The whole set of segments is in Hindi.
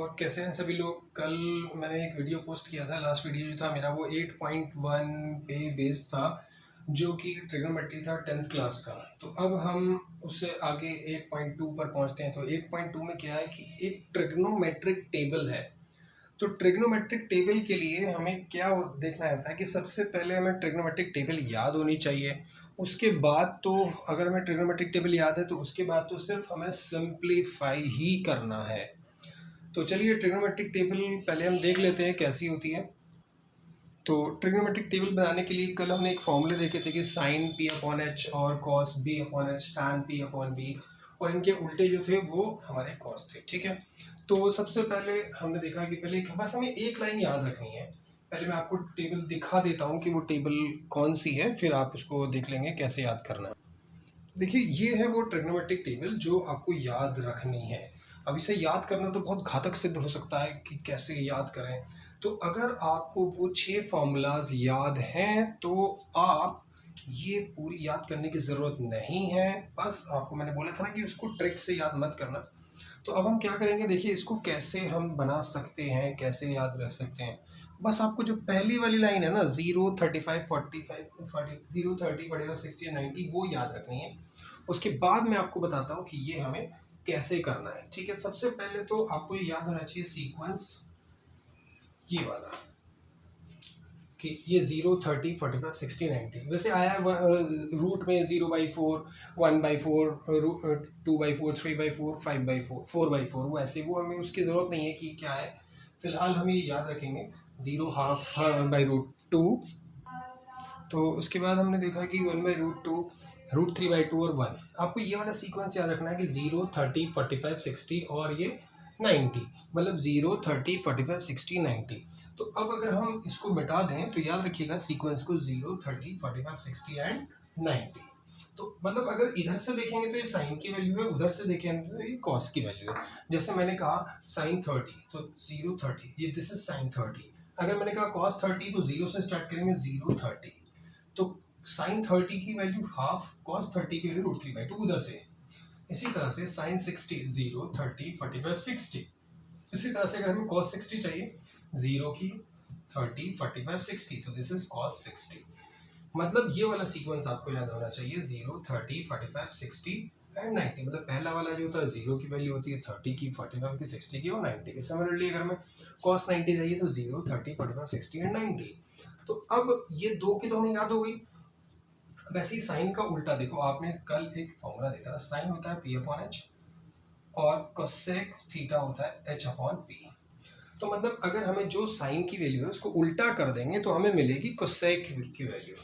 और कैसे हैं सभी लोग। कल मैंने एक वीडियो पोस्ट किया था, लास्ट वीडियो जो था मेरा वो 8.1 पे बेस्ड था, जो कि ट्रिग्नोमेट्री था 10th क्लास का। तो अब हम उससे आगे 8.2 पर पहुंचते हैं। तो 8.2 में क्या है कि एक ट्रिग्नोमेट्रिक टेबल है। तो ट्रिग्नोमेट्रिक टेबल के लिए हमें क्या देखना रहता है कि सबसे पहले हमें ट्रिग्नोमेट्रिक टेबल याद होनी चाहिए। उसके बाद तो अगर हमें ट्रिग्नोमेट्रिक टेबल याद है तो उसके बाद तो सिर्फ हमें सिंप्लीफाई ही करना है। तो चलिए ट्रिग्नोमेट्रिक टेबल पहले हम देख लेते हैं कैसी होती है। तो ट्रिग्नोमेट्रिक टेबल बनाने के लिए कल हमने एक फॉर्मूले देखे थे कि साइन पी अपॉन एच और cos B upon H tan P upon B, और इनके उल्टे जो थे वो हमारे कॉस थे। ठीक है, तो सबसे पहले हमने देखा कि पहले बस हमें एक लाइन याद रखनी है। पहले मैं आपको टेबल दिखा देता हूँ कि वो टेबल कौन सी है, फिर आप उसको देख लेंगे कैसे याद करना है। देखिए ये है वो ट्रिग्नोमेट्रिक टेबल जो आपको याद रखनी है। अब इसे याद करना तो बहुत घातक सिद्ध हो सकता है कि कैसे याद करें। तो अगर आपको वो 6 फार्मूलाज याद हैं तो आप ये पूरी याद करने की ज़रूरत नहीं है। बस आपको मैंने बोला था ना कि उसको ट्रिक से याद मत करना। तो अब हम क्या करेंगे, देखिए इसको कैसे हम बना सकते हैं, कैसे याद रख सकते हैं। बस आपको जो पहली वाली लाइन है ना 0 35 45 40 0 30 45 60 90 वो याद रखनी है। उसके बाद मैं आपको बताता हूँ कि ये हमें कैसे करना है। ठीक है, सबसे पहले तो आपको ये याद होना चाहिए सीक्वेंस ये वाला कि ये 0 30 45 60 90 वैसे आया है रूट में 0/4 1/4 2/4 3/4 5/4 4/4 वो ऐसे वो हमें उसकी ज़रूरत नहीं है कि क्या है। फिलहाल हम ये याद रखेंगे 0 हाफ 1/√2। तो उसके बाद हमने देखा कि 1/√2 √3/2 और 1। आपको ये वाला सीक्वेंस याद रखना है कि 0 30 45 60 और ये 90, मतलब 0 30 45 60 90। तो अब अगर हम इसको मिटा दें तो याद रखिएगा सीक्वेंस को 0 30 45 60 एंड 90। तो मतलब अगर इधर से देखेंगे तो ये साइन की वैल्यू है, उधर से देखेंगे तो ये कॉस की वैल्यू है। जैसे मैंने कहा साइन 30 तो 0 30, ये दिस इज साइन 30। अगर मैंने कहा कॉस 30 तो 0 से स्टार्ट करेंगे 0 30। तो साइन 30 की वैल्यू हाफ, कॉस 30 की वैल्यू √3/2 उधर से। इसी तरह से साइन 60 0 30 45 60। इसी तरह से अगर हमें कॉस 60 चाहिए 0 की 30 45 60, तो दिस इज कॉस 60। मतलब ये वाला सीक्वेंस आपको याद होना चाहिए 0 30 45 60 एंड 90। मतलब पहला वाला जो होता है 0 की वैल्यू होती है 30 की 45 की 60 की और 90 की। सिमिलरली अगर हमें कॉस 90 चाहिए तो 0 30 45 60 एंड 90। तो अब ये दो की तो हमें याद हो गई। वैसे ही साइन का उल्टा देखो, आपने कल एक फॉर्मूला देखा था, साइन होता है पी अपॉन एच और कोसेक थीटा होता है एच अपॉन पी। तो मतलब अगर हमें जो साइन की वैल्यू है उसको उल्टा कर देंगे तो हमें मिलेगी कोसेक की वैल्यू।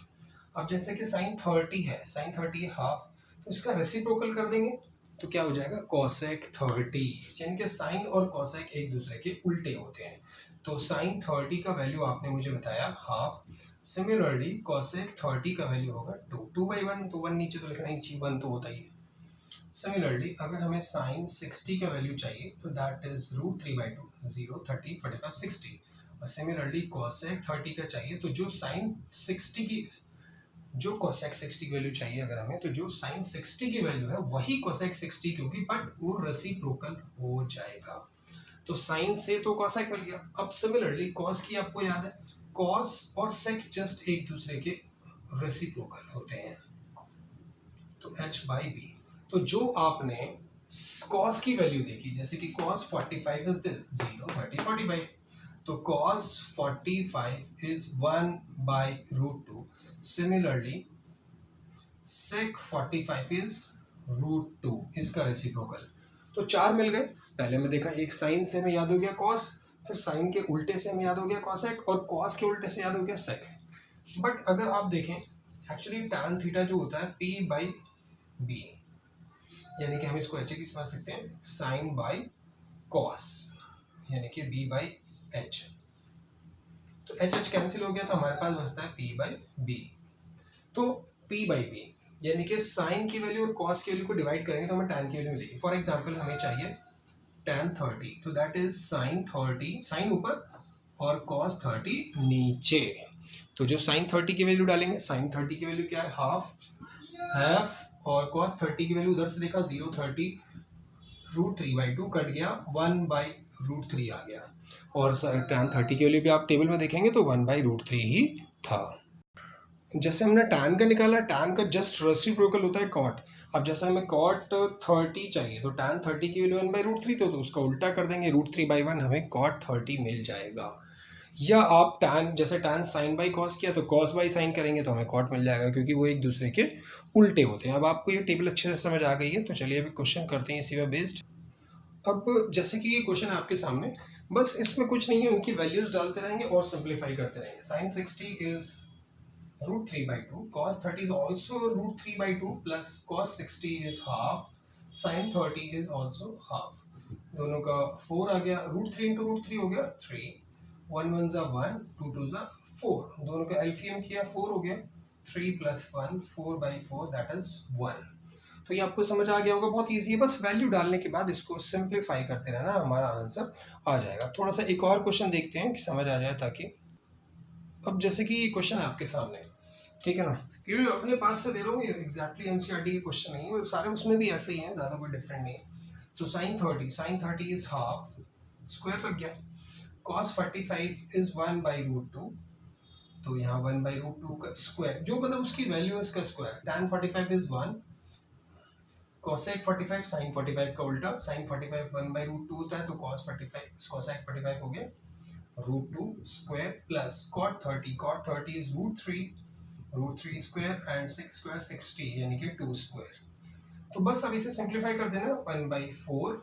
अब जैसे कि साइन 30 है, साइन 30 है हाफ, तो इसका रेसिप्रोकल कर देंगे तो क्या हो जाएगा कोसेक 30। यानी कि साइन और कोसेक एक दूसरे के उल्टे होते हैं। तो साइन 30 का वैल्यू आपने मुझे बताया हाफ। सिमिलरली कोसेक 30 का वैल्यू होगा 2/1। तो 1 नीचे तो लिखना ही चाहिए, 1 तो होता ही है। सिमिलरली अगर हमें साइन 60 का वैल्यू चाहिए तो दैट इज √3/2 0 30 45 60। और सिमिलरली कोसेक 30 का चाहिए तो जो साइन 60 की जो कोसेक 60 की वैल्यू चाहिए अगर हमें, तो जो साइन 60 की वैल्यू है वही कोसेक 60 की होगी, बट वो रेसिप्रोकल हो जाएगा। तो साइन से तो कोसेक मिल गया। अब सिमिलरली कॉस की आपको याद है, कॉस और सेक जस्ट एक दूसरे के रेसिप्रोकल होते हैं। तो h/b। तो जो आपने कॉस की वैल्यू देखी, जैसे कि कॉस 45 इज दिस 0 30 45, तो cos 45 is 1/√2। Similarly sec 45 is √2, इसका रेसिप्रोकल। तो 4 मिल गए। पहले में देखा एक साइन से हमें याद हो गया कॉस, फिर साइन के उल्टे से हमें याद हो गया कॉसेक, और कॉस के उल्टे से याद हो गया सेक। बट अगर आप देखें एक्चुअली टैन थीटा जो होता है p/b, यानी कि हम इसको एच की समझ सकते हैं साइन बाई कॉस, यानी कि b/h। तो h कैंसिल हो गया तो हमारे पास बचता है p/b। तो p/b यानी कि साइन की वैल्यू और कॉस की वैल्यू को डिवाइड करेंगे तो हमें टैन की वैल्यू मिलेगी। फॉर एग्जांपल हमें चाहिए tan 30, तो दैट इज साइन 30, साइन ऊपर और cos 30 नीचे। तो जो साइन 30 की वैल्यू डालेंगे, साइन 30 की वैल्यू क्या है हाफ, और cos 30 की वैल्यू उधर से देखा 0 30 √3/2 कट गया 1 √3 आ गया। और tan 30 के लिए भी आप टेबल में देखेंगे तो 1/√3 ही था। जैसे हमने tan का निकाला, tan का जस्ट रेसिप्रोकल होता है cot। अब जैसे हमें cot 30 चाहिए तो tan 30 की वैल्यू 1/√3 तो उसका उल्टा कर देंगे, √3/1 हमें cot 30 मिल जाएगा। या आप tan जैसे tan sin बाई cos किया तो cos बाई sin करेंगे तो हमें cot मिल जाएगा, क्योंकि वो एक दूसरे के उल्टे होते हैं। अब आपको ये टेबल अच्छे से समझ आ गई है, तो चलिए अभी क्वेश्चन करते हैं इसी पे बेस्ड। अब जैसे कि ये क्वेश्चन है आपके सामने, बस इसमें कुछ नहीं है, उनकी वैल्यूज डालते रहेंगे और सिंप्लीफाई करते रहेंगे। sin 60 is √3/2, cos 30 is also √3/2 plus cos 60 is half, sin 30 is also half। दोनों का 4 आ गया, √3 into √3 हो गया 3, 1 1 ज़ा 1, 2 2 ज़ा 4, दोनों का एलसीएम किया 4 हो गया, 3 + 1 4/4 दैट इज 1। तो ये आपको समझ आ गया होगा, बहुत ईजी है, बस वैल्यू डालने के बाद इसको सिंप्लीफाई करते रहना, हमारा आंसर आ जाएगा। थोड़ा सा एक और क्वेश्चन देखते हैं कि समझ आ जाए ताकि। अब जैसे कि ये क्वेश्चन है आपके सामने, ठीक है ना, ये अपने पास से दे रहा हूँ, ये एग्जैक्टली एनसीईआरटी के क्वेश्चन नहीं है, सारे उसमें भी ऐसे ही हैं, ज़्यादा कोई डिफरेंट नहीं है। तो sin 30 इज हाफ, स्क्वायर लग गया, cos 45 इज 1/√2, तो यहाँ 1/√2 का स्क्वायर, जो मतलब उसकी वैल्यू है उसका square. tan 45 is 1, cosec 45 sin 45 का उल्टा, sin 45 1/√2 होता है तो cos 45 cosec 45 हो गया √2 square plus cot 30 is √3 square and 6 square 60 यानी कि 2 स्क्वायर। तो बस अब इसे सिंप्लीफाई कर देना, 1/4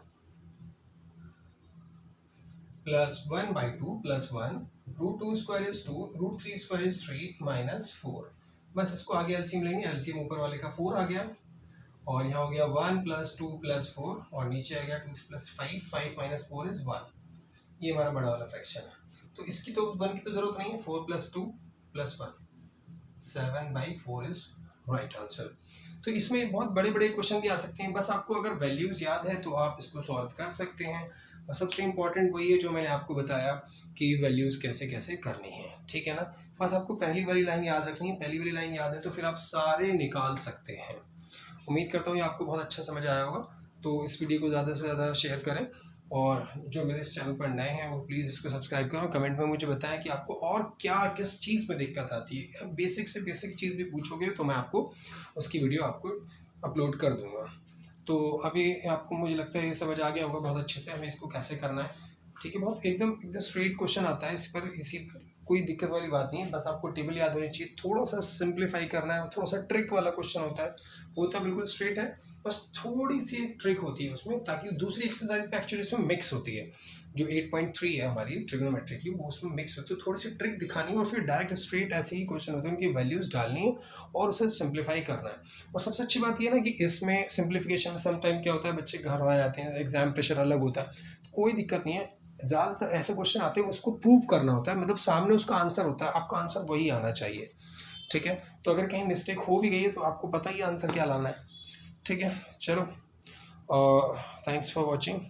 plus 1/2 plus 1, √2 square is 2, √3 square is 3 minus 4। बस इसको आगे एलसीएम लेंगे, एलसीएम ऊपर वाले का 4 आ गया और यहाँ हो गया 1 + 2 + 4 और नीचे आ गया 2 + 5, 5 - 4 इज 1। ये हमारा बड़ा वाला फ्रैक्शन है, तो इसकी तो 1 की तो जरूरत नहीं है, 4 + 2 + 1 7/4 इज राइट आंसर। तो इसमें बहुत बड़े बड़े क्वेश्चन भी आ सकते हैं, बस आपको अगर वैल्यूज याद है तो आप इसको सॉल्व कर सकते हैं। और सबसे इम्पॉर्टेंट वही है जो मैंने आपको बताया कि वैल्यूज कैसे कैसे करनी है, ठीक है ना। बस आपको पहली वाली लाइन याद रखनी है, पहली वाली लाइन याद है तो फिर आप सारे निकाल सकते हैं। उम्मीद करता हूँ ये आपको बहुत अच्छा समझ आया होगा। तो इस वीडियो को ज़्यादा से ज़्यादा शेयर करें और जो मेरे इस चैनल पर नए हैं वो प्लीज़ इसको सब्सक्राइब करो। कमेंट में मुझे बताएं कि आपको और क्या किस चीज़ में दिक्कत आती है। बेसिक से बेसिक चीज़ भी पूछोगे तो मैं आपको उसकी वीडियो आपको अपलोड कर दूँगा। तो अभी आपको मुझे लगता है ये समझ आ गया होगा बहुत अच्छे से हमें इसको कैसे करना है, ठीक है। बहुत एकदम स्ट्रेट क्वेश्चन आता है, इस पर इसी पर कोई दिक्कत वाली बात नहीं है, बस आपको टेबल याद होनी चाहिए, थोड़ा सा सिंप्लीफाई करना है, थोड़ा सा ट्रिक वाला क्वेश्चन होता है, वो तो बिल्कुल स्ट्रेट है, बस थोड़ी सी ट्रिक होती है उसमें, ताकि दूसरी एक्सरसाइज पे एक्चुअली इसमें मिक्स होती है, जो 8.3 है हमारी ट्रिग्नोमेट्री की, वो उसमें मिक्स होती है, तो थोड़ी सी ट्रिक दिखानी है और फिर डायरेक्ट स्ट्रेट ऐसे ही क्वेश्चन होते हैं, उनकी वैल्यूज डालनी है और उसे सिंप्लीफाई करना है। और सबसे अच्छी बात ये ना कि इसमें सिंप्लीफिकेशन समटाइम क्या होता है, बच्चे घर आ जाते हैं, एग्जाम प्रेशर अलग होता है, तो कोई दिक्कत नहीं है, ज़्यादातर ऐसे क्वेश्चन आते हैं उसको प्रूव करना होता है, मतलब सामने उसका आंसर होता है, आपका आंसर वही आना चाहिए, ठीक है। तो अगर कहीं मिस्टेक हो भी गई है तो आपको पता ही आंसर क्या लाना है, ठीक है। चलो, थैंक्स फॉर वॉचिंग।